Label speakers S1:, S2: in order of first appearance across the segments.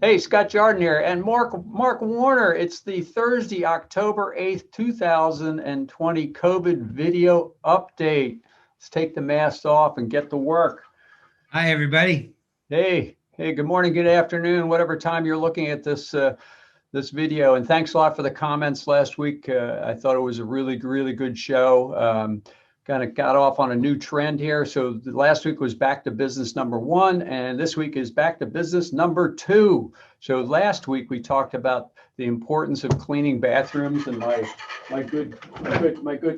S1: Hey, Scott Jordan here, and Mark Warner. It's the Thursday, October 8th, 2020 COVID video update. Let's take the mask off and get to work.
S2: Hi, everybody.
S1: Hey, good morning, good afternoon, whatever time you're looking at this video. And thanks a lot for the comments last week. I thought it was a really good show. Kind of got off on a new trend here. So last week was back to business number one, and this week is back to business number two. So last week we talked about the importance of cleaning bathrooms, and my good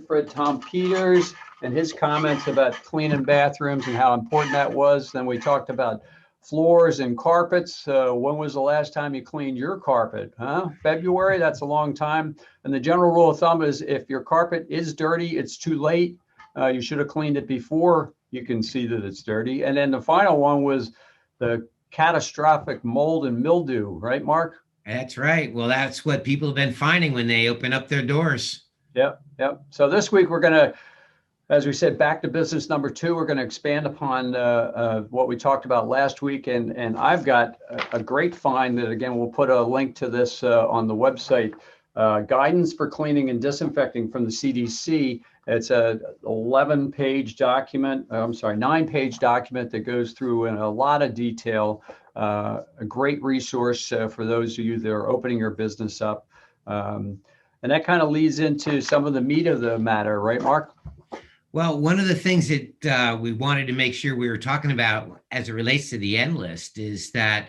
S1: friend Tom Peters and his comments about cleaning bathrooms and how important that was. Then we talked about floors and carpets. When was the last time you cleaned your carpet? February? That's a long time. And the general rule of thumb is if your carpet is dirty, it's too late. You should have cleaned it before you can see that it's dirty. And then the final one was the catastrophic mold and mildew, right, Mark?
S2: That's right. Well, that's what people have been finding when they open up their doors.
S1: Yep. So this week we're going to, as we said, back to business number two. We're going to expand upon what we talked about last week. And I've got a great find that, again, we'll put a link to this on the website. Guidance for cleaning and disinfecting from the CDC. It's a 9-page document that goes through in a lot of detail. A great resource for those of you that are opening your business up. And that kind of leads into some of the meat of the matter, right, Mark?
S2: Well, one of the things that we wanted to make sure we were talking about as it relates to the end list is that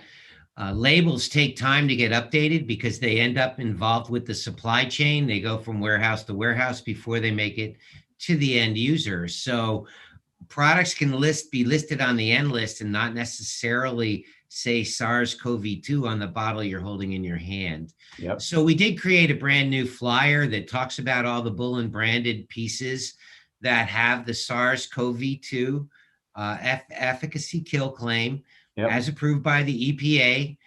S2: labels take time to get updated because they end up involved with the supply chain. They go from warehouse to warehouse before they make it to the end user. So products can be listed on the end list and not necessarily say SARS-CoV-2 on the bottle you're holding in your hand.
S1: Yep.
S2: So we did create a brand new flyer that talks about all the Bullen branded pieces that have the SARS-CoV-2 efficacy kill claim.
S1: Yep.
S2: As approved by the EPA,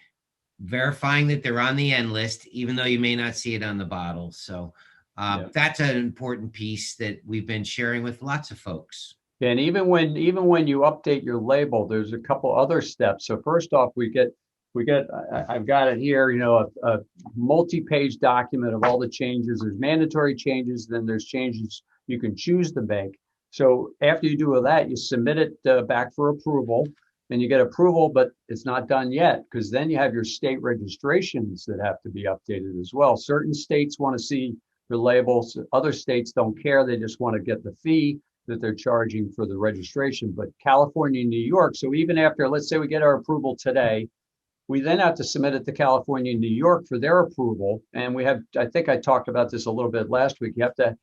S2: verifying that they're on the end list, even though you may not see it on the bottle. So that's an important piece that we've been sharing with lots of folks.
S1: And even when you update your label, there's a couple other steps. So first off, I've got it here, a multi-page document of all the changes. There's mandatory changes, then there's changes you can choose to make. So after you do all that, you submit it back for approval. Then you get approval, but it's not done yet because then you have your state registrations that have to be updated as well. Certain states want to see your labels. Other states don't care. They just want to get the fee that they're charging for the registration. But California and New York, so even after, let's say we get our approval today, we then have to submit it to California and New York for their approval. And we have, I think I talked about this a little bit last week. You have to,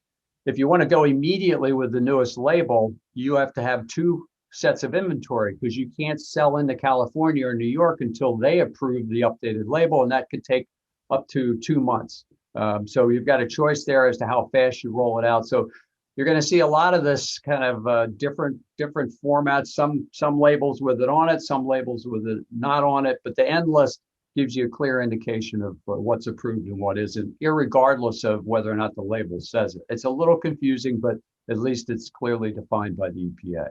S1: if you want to go immediately with the newest label, you have to have two sets of inventory because you can't sell into California or New York until they approve the updated label, and that could take up to 2 months. So you've got a choice there as to how fast you roll it out. So you're going to see a lot of this kind of different formats. Some labels with it on it, some labels with it not on it, but the end list gives you a clear indication of what's approved and what isn't, irregardless of whether or not the label says it. It's a little confusing, but at least it's clearly defined by the EPA.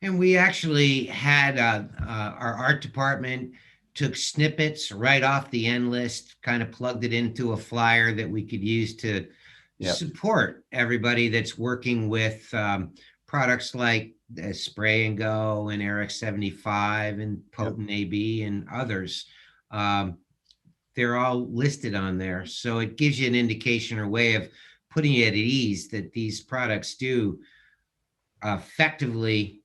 S2: And we actually had our art department took snippets right off the end list, kind of plugged it into a flyer that we could use to support everybody that's working with products like Spray and Go and Eric 75 and Potent AB and others. They're all listed on there. So it gives you an indication or way of putting it at ease that these products do effectively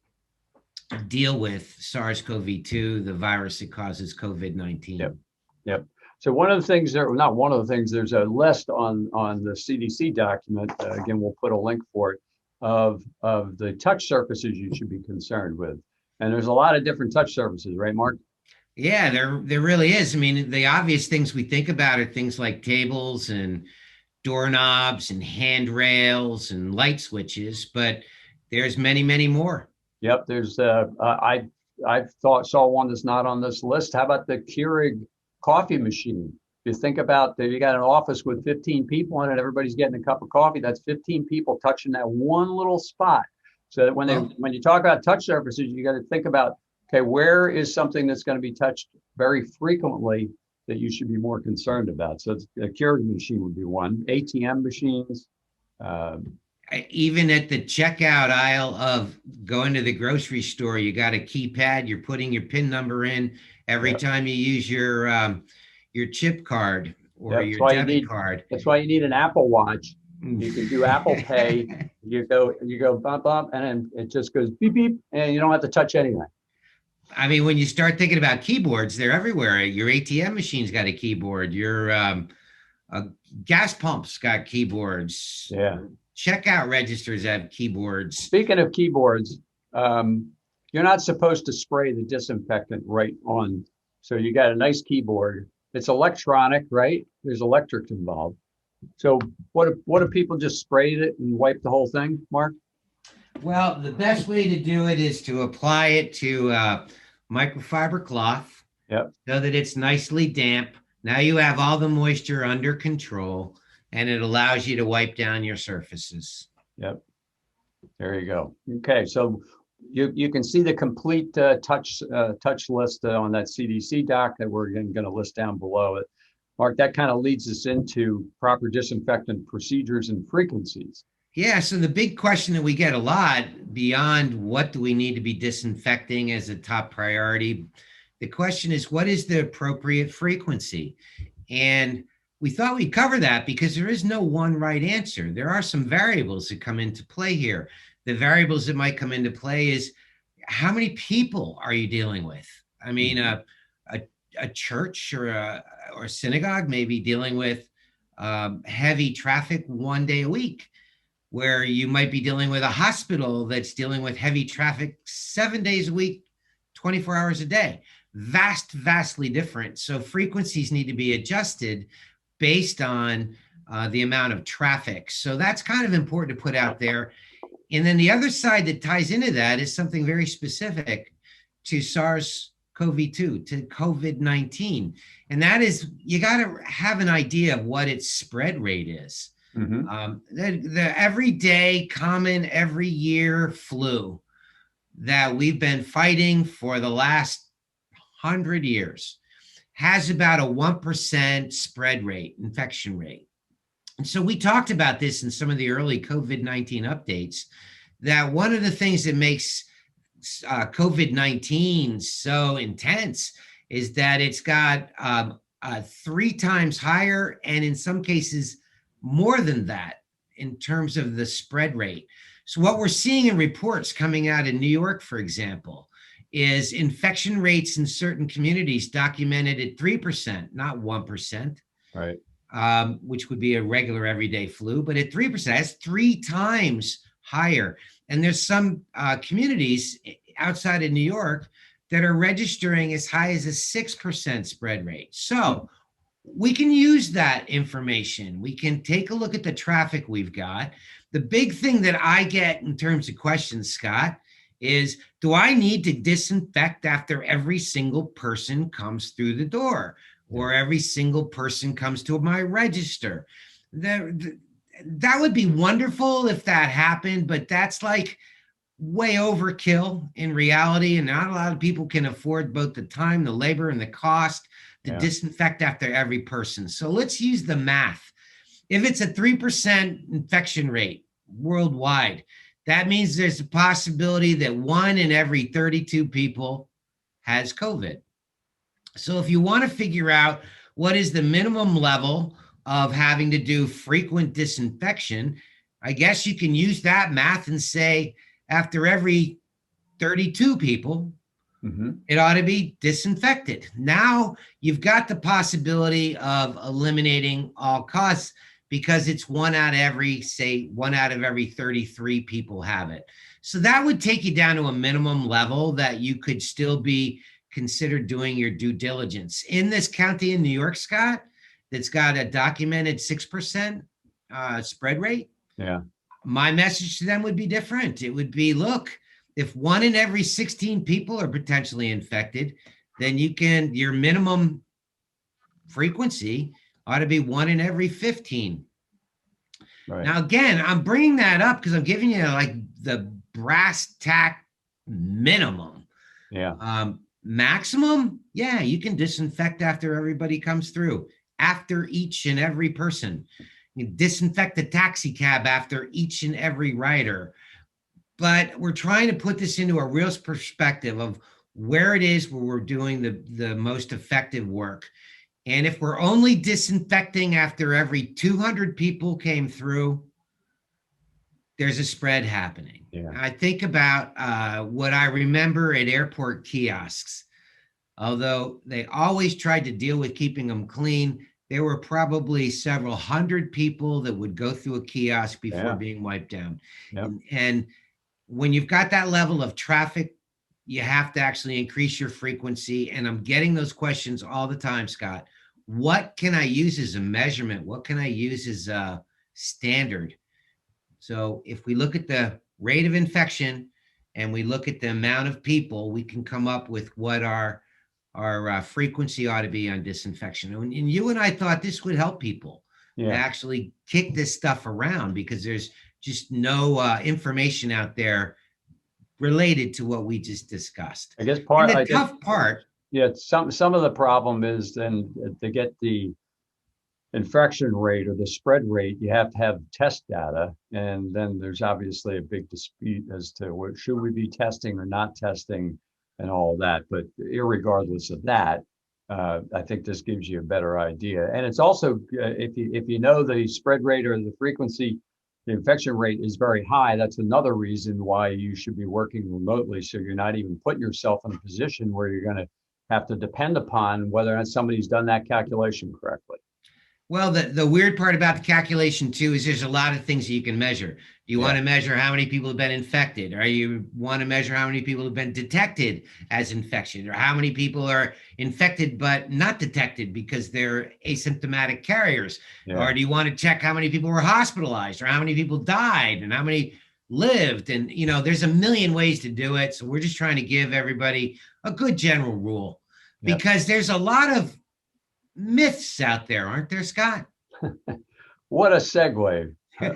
S2: deal with SARS-CoV-2, the virus that causes COVID-19.
S1: Yep. So one of the things not one of the things, there's a list on the CDC document. Again, we'll put a link for it of the touch surfaces you should be concerned with. And there's a lot of different touch surfaces, right, Mark?
S2: Yeah, there really is. I mean, the obvious things we think about are things like tables and doorknobs and handrails and light switches, but there's many more.
S1: Yep, there's I saw one that's not on this list. How about the Keurig coffee machine? If you think about that, you got an office with 15 people in it, everybody's getting a cup of coffee. That's 15 people touching that one little spot. So that when you talk about touch surfaces, you got to think about, okay, where is something that's going to be touched very frequently that you should be more concerned about. So a Keurig machine would be one. ATM machines. Uh,
S2: Even at the checkout aisle of going to the grocery store, you got a keypad. You're putting your PIN number in every
S1: yeah,
S2: time you use your chip card or
S1: yeah. That's
S2: your
S1: why you
S2: debit
S1: need.
S2: card.
S1: That's why you need an Apple Watch. You can do Apple Pay. You go bump bump, and then it just goes beep beep, and you don't have to touch anything.
S2: I mean, when you start thinking about keyboards, they're everywhere. Your ATM machine's got a keyboard. Your uh, gas pumps got keyboards.
S1: Yeah.
S2: Checkout registers have keyboards.
S1: Speaking of keyboards, um, you're not supposed to spray the disinfectant right on. So you got a nice keyboard. It's electronic, right? There's electrics involved. So what if people just sprayed it and wiped the whole thing, Mark?
S2: Well, the best way to do it is to apply it to microfiber cloth
S1: Yep.
S2: so that it's nicely damp. Now you have all the moisture under control and it allows you to wipe down your surfaces.
S1: Yep. There you go. Okay, so you can see the complete touch list on that CDC doc that we're going to list down below it. Mark, that kind of leads us into proper disinfectant procedures and frequencies.
S2: Yeah, so the big question that we get a lot beyond what do we need to be disinfecting as a top priority, the question is what is the appropriate frequency? And we thought we'd cover that because there is no one right answer. There are some variables that come into play here. The variables that might come into play is how many people are you dealing with? I mean, a church or a synagogue may be dealing with heavy traffic 1 day a week, where you might be dealing with a hospital that's dealing with heavy traffic 7 days a week, 24 hours a day. Vastly different. So frequencies need to be adjusted based on the amount of traffic. So that's kind of important to put out there. And then the other side that ties into that is something very specific to SARS-CoV-2, to COVID-19. And that is, you got to have an idea of what its spread rate is.
S1: Mm-hmm.
S2: The everyday, common, every year flu that we've been fighting for the last 100 years has about a 1% spread rate, infection rate. And so we talked about this in some of the early COVID-19 updates, that one of the things that makes COVID-19 so intense is that it's got 3 times higher, and in some cases more than that, in terms of the spread rate. So what we're seeing in reports coming out in New York, for example, is infection rates in certain communities documented at 3%, not 1%.
S1: Right.
S2: Which would be a regular everyday flu, but at 3%, that's 3 times higher. And there's some communities outside of New York that are registering as high as a 6% spread rate. So we can use that information. We can take a look at the traffic we've got. The big thing that I get in terms of questions, Scott, is do I need to disinfect after every single person comes through the door? Or every single person comes to my register? That would be wonderful if that happened, but that's like way overkill in reality. And not a lot of people can afford both the time, the labor, and the cost to disinfect after every person. So let's use the math. If it's a 3% infection rate worldwide, that means there's a possibility that 1 in every 32 people has COVID. So if you want to figure out what is the minimum level of having to do frequent disinfection, I guess you can use that math and say after every 32 people, it ought to be disinfected. Now you've got the possibility of eliminating all causes because it's 1 out of every 33 people have it. So that would take you down to a minimum level that you could still be consider doing your due diligence. In this county in New York, Scott, that's got a documented 6% spread rate, my message to them would be different. It would be, look, if 1 in every 16 people are potentially infected, then your minimum frequency ought to be 1 in every 15. Right. Now, again, I'm bringing that up because I'm giving you like the brass tack minimum. Maximum, yeah, you can disinfect after everybody comes through, after each and every person. You disinfect the taxi cab after each and every rider. But we're trying to put this into a real perspective of where it is where we're doing the most effective work. And if we're only disinfecting after every 200 people came through, there's a spread happening.
S1: Yeah.
S2: I think about what I remember at airport kiosks. Although they always tried to deal with keeping them clean, there were probably several hundred people that would go through a kiosk before being wiped down.
S1: Yep.
S2: And when you've got that level of traffic, you have to actually increase your frequency. And I'm getting those questions all the time, Scott. What can I use as a measurement? What can I use as a standard? So if we look at the rate of infection and we look at the amount of people, we can come up with what our frequency ought to be on disinfection. And you and I thought this would help people actually kick this stuff around, because there's just no information out there related to what we just discussed.
S1: I guess
S2: tough part.
S1: Yeah, some of the problem is then to get the infection rate or the spread rate, you have to have test data, and then there's obviously a big dispute as to what should we be testing or not testing and all that. But irregardless of that, I think this gives you a better idea. And it's also if you know the spread rate or the frequency, the infection rate is very high, that's another reason why you should be working remotely, so you're not even putting yourself in a position where you're going to have to depend upon whether or not somebody's done that calculation correctly.
S2: Well, the weird part about the calculation too is there's a lot of things that you can measure. You want to measure how many people have been infected, or you want to measure how many people have been detected as infection, or how many people are infected but not detected because they're asymptomatic carriers. Or do you want to check how many people were hospitalized, or how many people died, and how many lived? And there's a million ways to do it. So we're just trying to give everybody a good general rule, because there's a lot of myths out there, aren't there, Scott?
S1: What a segue,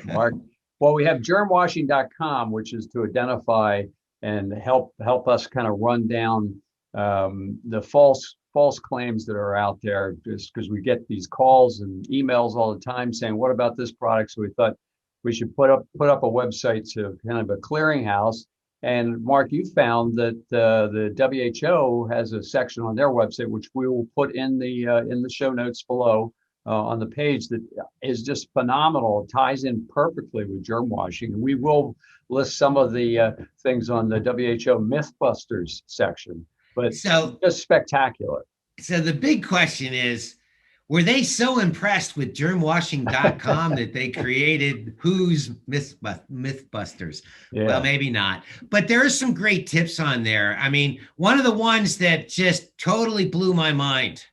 S1: Mark. Well, we have germwashing.com, which is to identify and help us kind of run down the false claims that are out there, just because we get these calls and emails all the time saying, what about this product? So we thought we should put up a website to kind of a clearinghouse. And Mark, you found that the WHO has a section on their website, which we will put in the show notes below on the page, that is just phenomenal. It ties in perfectly with germ washing. And we will list some of the things on the WHO Mythbusters section, but just spectacular.
S2: So the big question is, were they so impressed with germwashing.com that they created Who's Mythbusters? Well, maybe not. But there are some great tips on there. I mean, one of the ones that just totally blew my mind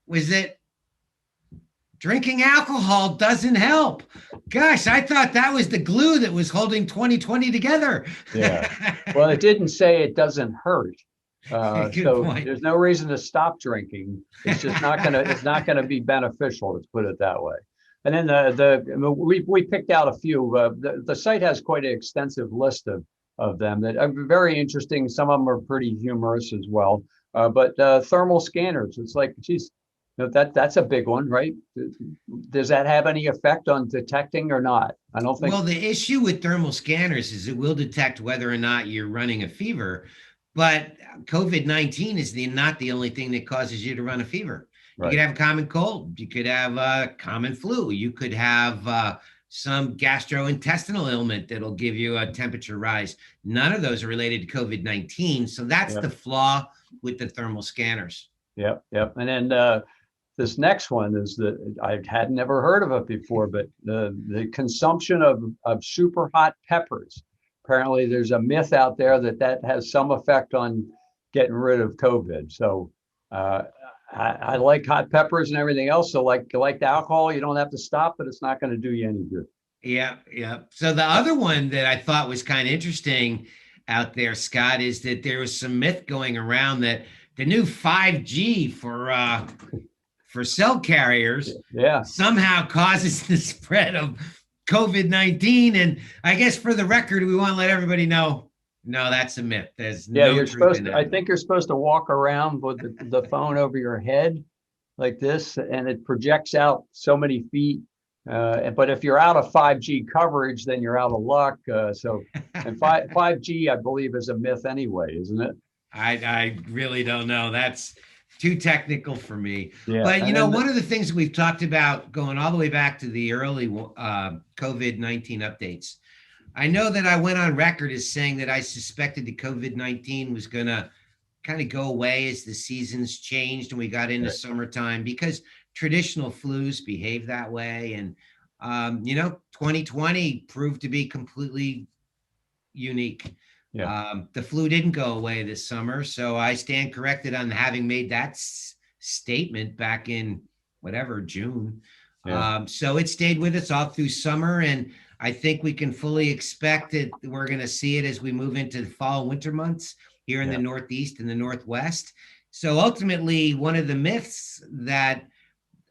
S2: was that drinking alcohol doesn't help. Gosh, I thought that was the glue that was holding 2020 together.
S1: Well, it didn't say it doesn't hurt. So
S2: point.
S1: There's no reason to stop drinking. It's just not gonna be beneficial. Let's put it that way. And then we picked out a few. The site has quite an extensive list of them that are very interesting. Some of them are pretty humorous as well. But thermal scanners. It's like, geez, that's a big one, right? Does that have any effect on detecting or not? I don't think.
S2: Well, the issue with thermal scanners is it will detect whether or not you're running a fever. But COVID-19 is not the only thing that causes you to run a fever. You could have a common cold. You could have a common flu. You could have some gastrointestinal ailment that'll give you a temperature rise. None of those are related to COVID-19. So that's the flaw with the thermal scanners.
S1: Yep. And then this next one is that I had never heard of it before, but the consumption of super hot peppers. Apparently, there's a myth out there that has some effect on getting rid of COVID. So I like hot peppers and everything else. So like the alcohol, you don't have to stop, but it's not going to do you any good.
S2: Yeah. So the other one that I thought was kind of interesting out there, Scott, is that there was some myth going around that the new 5G for cell carriers somehow causes the spread of COVID-19. And I guess for the record, we want to let everybody know No, that's a myth. There's
S1: Yeah,
S2: no
S1: you're
S2: truth
S1: supposed
S2: in
S1: to,
S2: that.
S1: I think you're supposed to walk around with the phone over your head like this, and it projects out so many feet. But if you're out of 5G coverage, then you're out of luck. And 5G, I believe, is a myth anyway, isn't it?
S2: I really don't know. That's too technical for me.
S1: Yeah.
S2: But
S1: And then,
S2: one of the things that we've talked about going all the way back to the early COVID-19 updates. I know that I went on record as saying that I suspected the COVID-19 was going to kind of go away as the seasons changed and we got into
S1: right,
S2: summertime because traditional flus behave that way. And, 2020 proved to be completely unique.
S1: yeah,
S2: The flu didn't go away this summer. So I stand corrected on having made that statement back in whatever, June.
S1: yeah,
S2: So it stayed with us all through summer. And I think we can fully expect that we're going to see it as we move into the fall, winter months here in the
S1: yeah,
S2: Northeast and the Northwest. So ultimately, one of the myths that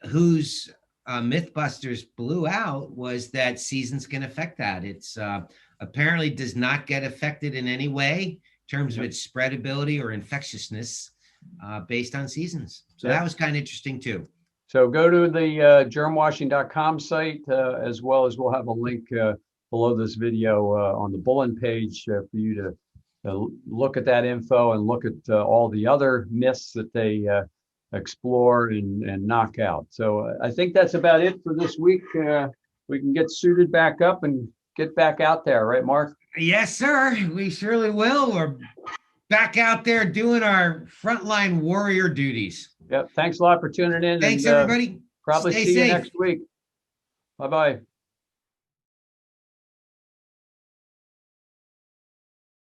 S2: whose Mythbusters blew out was that seasons can affect that. It's apparently does not get affected in any way in terms of
S1: yep,
S2: its spreadability or infectiousness based on seasons. So that
S1: yep.
S2: was kind of interesting too.
S1: So go to the germwashing.com site, as well as we'll have a link below this video on the bulletin page for you to look at that info and look at all the other myths that they explore and knock out. So I think that's about it for this week. We can get suited back up and get back out there, right, Mark?
S2: Yes, sir. We surely will. We're back out there doing our frontline warrior duties.
S1: Yep. Thanks a lot for tuning in,
S2: Thanks,
S1: and
S2: everybody.
S1: probably
S2: Stay
S1: see you
S2: safe.
S1: next week. Bye-bye.